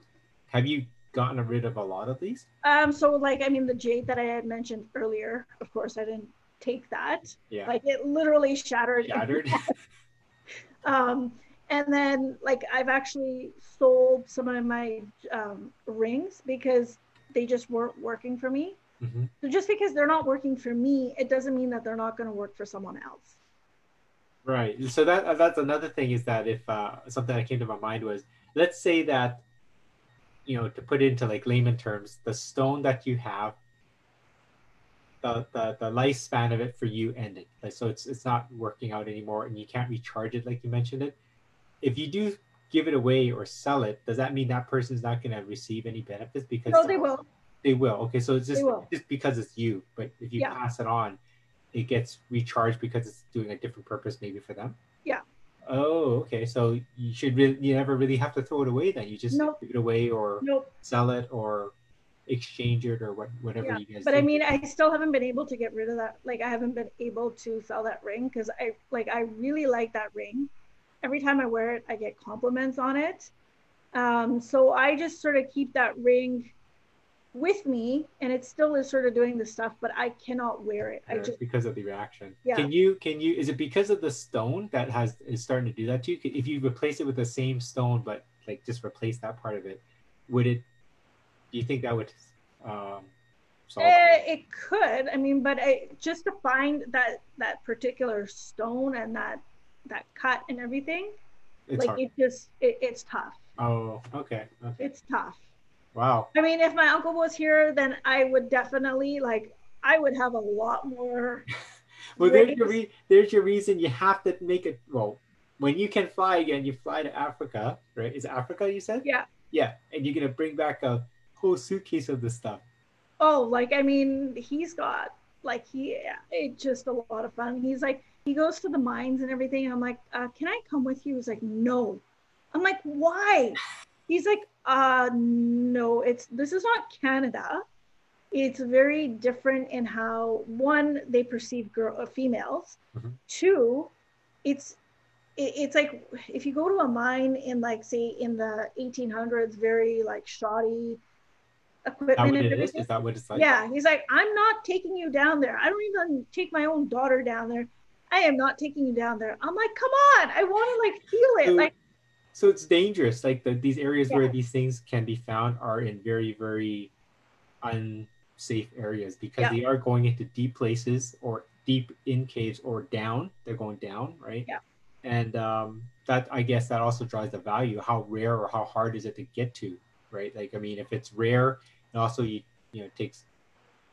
Speaker 2: Have you gotten rid of a lot of these?
Speaker 1: So like, I mean, the jade that I had mentioned earlier, of course, I didn't take that.
Speaker 2: Yeah.
Speaker 1: Like it literally shattered. And then like I've actually sold some of my rings because they just weren't working for me.
Speaker 2: Mm-hmm.
Speaker 1: So just because they're not working for me, it doesn't mean that they're not going to work for someone else.
Speaker 2: Right. So that's another thing is that if something that came to my mind was, let's say that, to put it into like layman terms, the stone that you have, the lifespan of it for you ended. Like, so it's not working out anymore and you can't recharge it like you mentioned it. If you do give it away or sell it, does that mean that person's not going to receive any benefits? Because
Speaker 1: no, they will.
Speaker 2: They will. Okay, so it's just because it's you. But if you pass it on, it gets recharged because it's doing a different purpose maybe for them.
Speaker 1: Yeah.
Speaker 2: Oh, okay. So you never really have to throw it away then. You just give it away or sell it or exchange it or whatever you guys do.
Speaker 1: But I mean, I still haven't been able to get rid of that. Like I haven't been able to sell that ring because I really like that ring. Every time I wear it, I get compliments on it. So I just sort of keep that ring with me, and it still is sort of doing the stuff, but I cannot wear it.
Speaker 2: Sure, because of the reaction.
Speaker 1: Yeah.
Speaker 2: Can you? Is it because of the stone that is starting to do that to you? If you replace it with the same stone, but like just replace that part of it, would it? Do you think that would solve
Speaker 1: it could. I mean, but just to find that particular stone and that cut and everything, it's like hard. It's tough.
Speaker 2: Oh, okay.
Speaker 1: It's tough.
Speaker 2: Wow.
Speaker 1: I mean, if my uncle was here, then I would definitely I would have a lot more.
Speaker 2: Well, there's your reason you have to make it. Well, when you can fly again, you fly to Africa, right? Is it Africa you said?
Speaker 1: Yeah.
Speaker 2: Yeah, and you're gonna bring back a whole suitcase of this stuff.
Speaker 1: Oh, I mean, he's got it's just a lot of fun. He's he goes to the mines and everything. And I'm like, can I come with you? He's like, no. I'm like, why? He's like, no, this is not Canada. It's very different in how, one, they perceive females.
Speaker 2: Mm-hmm.
Speaker 1: Two, it's like if you go to a mine in say in the 1800s, very shoddy equipment and everything.
Speaker 2: Is that what it's like?
Speaker 1: Yeah, he's like, I'm not taking you down there. I don't even take my own daughter down there. I am not taking you down there. I'm like, come on, I want to feel it.
Speaker 2: So it's dangerous. These areas where these things can be found are in very, very unsafe areas because they are going into deep places or deep in caves or down. They're going down, right?
Speaker 1: Yeah. And
Speaker 2: that, I guess, that also drives the value. How rare or how hard is it to get to, right? I mean, if it's rare and also it takes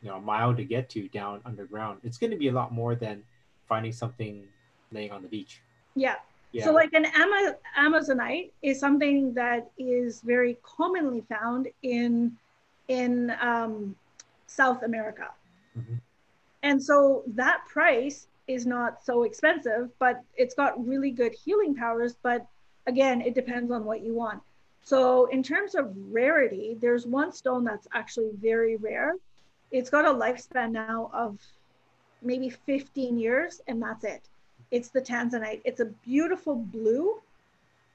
Speaker 2: a mile to get to down underground, it's going to be a lot more than finding something laying on the beach.
Speaker 1: Yeah. Yeah. So an Amazonite is something that is very commonly found in South America.
Speaker 2: Mm-hmm.
Speaker 1: And so that price is not so expensive, but it's got really good healing powers. But again, it depends on what you want. So in terms of rarity, there's one stone that's actually very rare. It's got a lifespan now of maybe 15 years, and that's it. It's the tanzanite. It's a beautiful blue.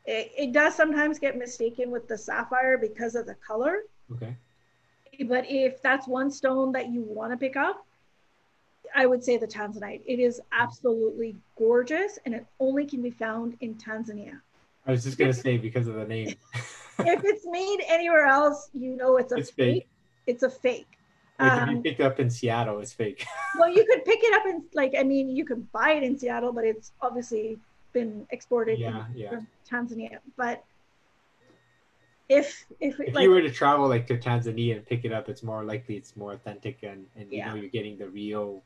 Speaker 1: It does sometimes get mistaken with the sapphire because of the color.
Speaker 2: Okay.
Speaker 1: But if that's one stone that you want to pick up, I would say the tanzanite. It is absolutely gorgeous, and it only can be found in Tanzania.
Speaker 2: I was just going to say because of the name.
Speaker 1: If it's made anywhere else, it's fake. It's a fake.
Speaker 2: It can be picked up in Seattle. It's fake.
Speaker 1: Well, you could pick it up in, you could buy it in Seattle, but it's obviously been exported from Tanzania. But
Speaker 2: If
Speaker 1: like,
Speaker 2: you were to travel like to Tanzania and pick it up, it's more likely it's more authentic, and you know
Speaker 1: yeah,
Speaker 2: you're getting the real,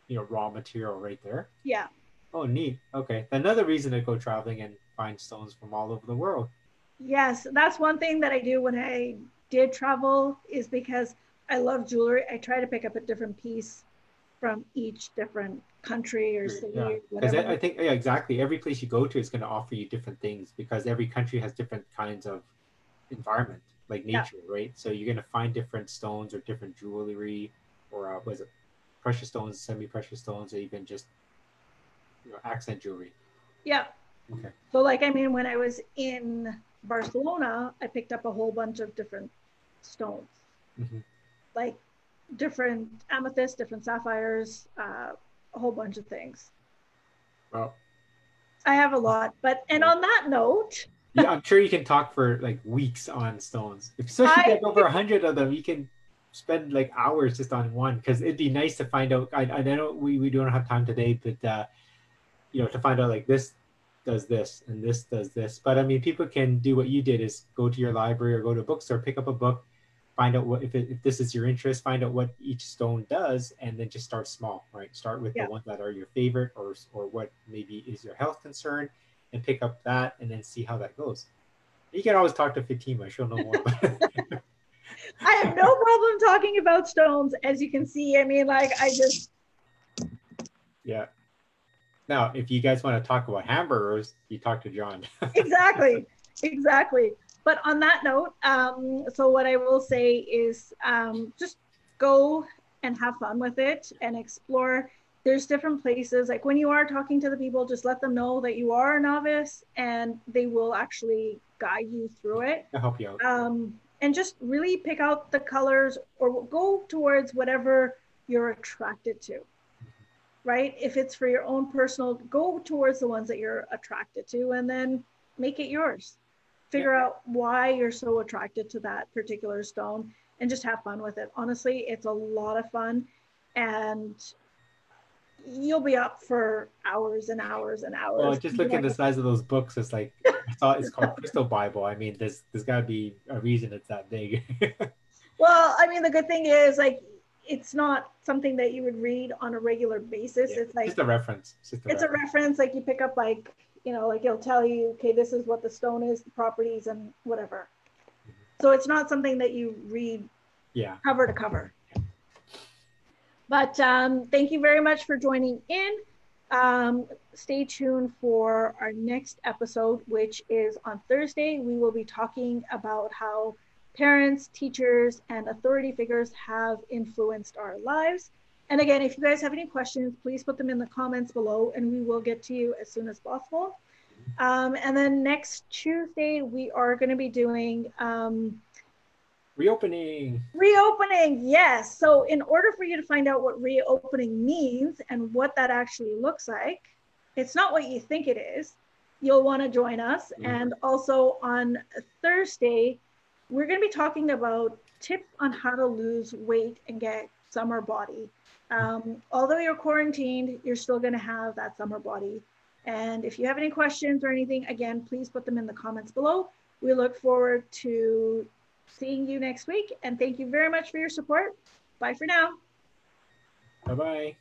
Speaker 2: you know, raw material right there.
Speaker 1: yeah.
Speaker 2: Oh, neat. Okay, another reason to go traveling and find stones from all over the world.
Speaker 1: Yes, that's one thing that I do when I did travel is because I love jewelry. I try to pick up a different piece from each different country or city
Speaker 2: Yeah,
Speaker 1: or
Speaker 2: because
Speaker 1: whatever.
Speaker 2: I think, yeah, exactly. Every place you go to is going to offer you different things because every country has different kinds of environment, like
Speaker 1: Yeah,
Speaker 2: nature, right? So you're going to find different stones or different jewelry, or was it precious stones, semi-precious stones, or even just, you know, accent jewelry.
Speaker 1: yeah.
Speaker 2: Okay.
Speaker 1: So like, I mean, when I was in Barcelona, I picked up a whole bunch of different stones,
Speaker 2: Hmm.
Speaker 1: like different amethysts, different sapphires, a whole bunch of things.
Speaker 2: Well,
Speaker 1: I have a lot, but and
Speaker 2: yeah.
Speaker 1: on that note,
Speaker 2: Yeah, I'm sure you can talk for like weeks on stones, especially if you
Speaker 1: I
Speaker 2: have over 100 of them. You can spend like hours just on one because it'd be nice to find out. I know we don't have time today, but you know, to find out like this does this and this does this. But I mean, people can do what you did: is go to your library or go to a bookstore, pick up a book, find out what if this is your interest, find out what each stone does, and then just start small, right? Start with the
Speaker 1: yeah.
Speaker 2: ones that are your favorite, or what maybe is your health concern, and pick up that, and then see how that goes. You can always talk to Fatima; she'll know more about it.
Speaker 1: I have no problem talking about stones, as you can see. I mean, like I just
Speaker 2: Yeah. Now, if you guys want to talk about hamburgers, you talk to John.
Speaker 1: exactly, exactly. But on that note, so what I will say is just go and have fun with it and explore. There's different places. Like when you are talking to the people, just let them know that you are a novice and they will actually guide you through it.
Speaker 2: I'll help you out.
Speaker 1: And just really pick out the colors or go towards whatever you're attracted to, right? If it's for your own personal, go towards the ones that you're attracted to and then make it yours.
Speaker 2: Yeah.
Speaker 1: Figure out why you're so attracted to that particular stone and just have fun with it. Honestly, it's a lot of fun and you'll be up for hours and hours and
Speaker 2: Well,
Speaker 1: hours.
Speaker 2: just look at the size of those books. It's like I thought it's called Crystal Bible. I mean, there's got to be a reason it's that big.
Speaker 1: Well, I mean, the good thing is like it's not something that you would read on a regular basis.
Speaker 2: Yeah,
Speaker 1: It's like
Speaker 2: just a reference. It's just a
Speaker 1: it's a
Speaker 2: reference.
Speaker 1: reference, like you pick up like, you know, like it'll tell you, okay, this is what the stone is, the properties and whatever. So it's not something that you read
Speaker 2: Yeah.
Speaker 1: cover to cover. But thank you very much for joining in. Stay tuned for our next episode, which is on Thursday. We will be talking about how parents, teachers, and authority figures have influenced our lives. And again, if you guys have any questions, please put them in the comments below and we will get to you as soon as possible. And then next Tuesday, we are going to be doing
Speaker 2: Reopening.
Speaker 1: reopening. Yes. So, in order for you to find out what reopening means and what that actually looks like, it's not what you think it is. You'll want to join us. And also on Thursday, we're going to be talking about tips on how to lose weight and get summer body. Although you're quarantined, you're still going to have that summer body. And if you have any questions or anything, again, please put them in the comments below. We look forward to seeing you next week. And thank you very much for your support. Bye for now.
Speaker 2: Bye bye.